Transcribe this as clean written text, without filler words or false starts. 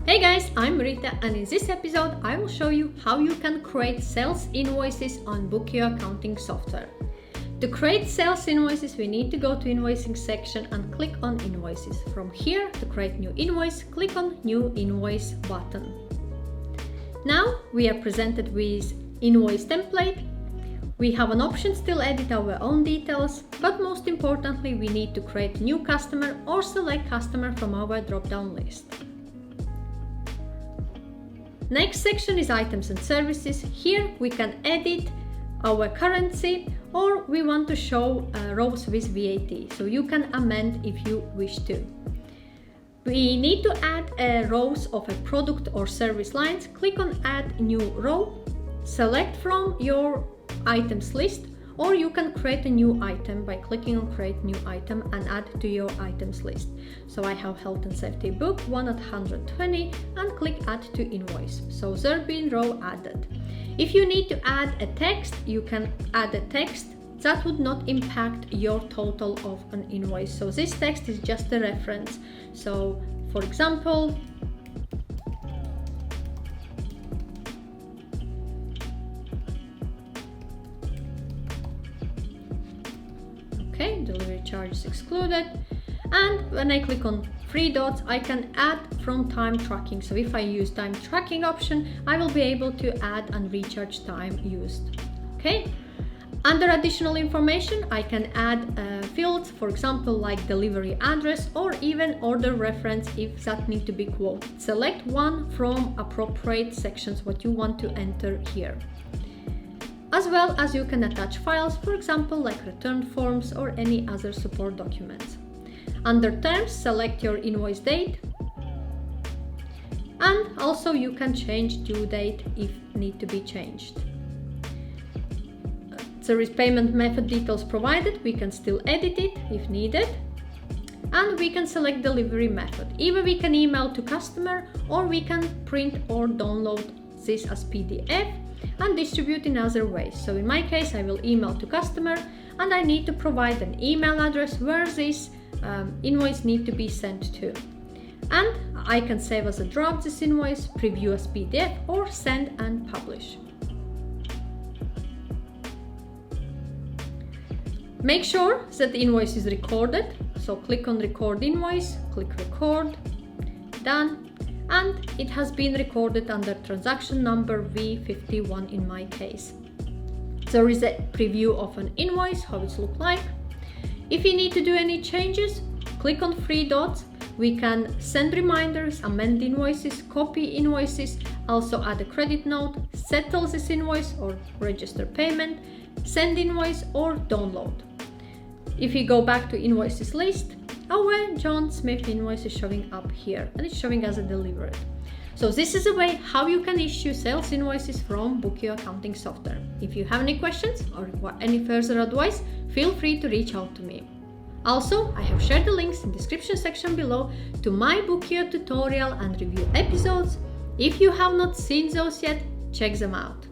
Hey guys, I'm Rita, and in this episode I will show you how you can create sales invoices on Bokio accounting software. To create sales invoices, we need to go to invoicing section and click on invoices. From here, to create new invoice, click on new invoice button. Now we are presented with invoice template. We have an option still edit our own details, but most importantly we need to create new customer or select customer from our drop-down list. Next section is items and services. Here we can edit our currency, or we want to show rows with VAT, so you can amend if you wish to. We need to add rows of a product or service lines. Click on add new row, select from your items list, or you can create a new item by clicking on create new item and add to your items list. So I have health and safety book 1 at 120 and click add to invoice. So there been row added. If you need to add a text, you can add a text. That would not impact your total of an invoice. So this text is just a reference. So for example, okay, delivery charge is excluded. And when I click on three dots, I can add from time tracking. So if I use time tracking option, I will be able to add and recharge time used. Okay. Under additional information, I can add fields, for example, like delivery address or even order reference if that need to be quoted. Select one from appropriate sections what you want to enter here. As well as you can attach files, for example, like return forms or any other support documents. Under terms, select your invoice date, and also you can change due date if need to be changed. There is payment method details provided. We can still edit it if needed, and we can select delivery method. Either we can email to customer, or we can print or download this as PDF and distribute in other ways. So in my case, I will email to customer, and I need to provide an email address where this invoice need to be sent to. And I can save as a draft this invoice, preview as PDF, or send and publish. Make sure that the invoice is recorded. So click on record invoice, click record, done. And it has been recorded under transaction number V51 in my case. There is a preview of an invoice, how it looks like. If you need to do any changes, click on three dots. We can send reminders, amend invoices, copy invoices, also add a credit note, settle this invoice or register payment, send invoice or download. If you go back to invoices list, our John Smith invoice is showing up here and it's showing as a delivered. So this is a way how you can issue sales invoices from Bokio accounting software. If you have any questions or require any further advice, feel free to reach out to me. Also, I have shared the links in the description section below to my Bokio tutorial and review episodes. If you have not seen those yet, check them out.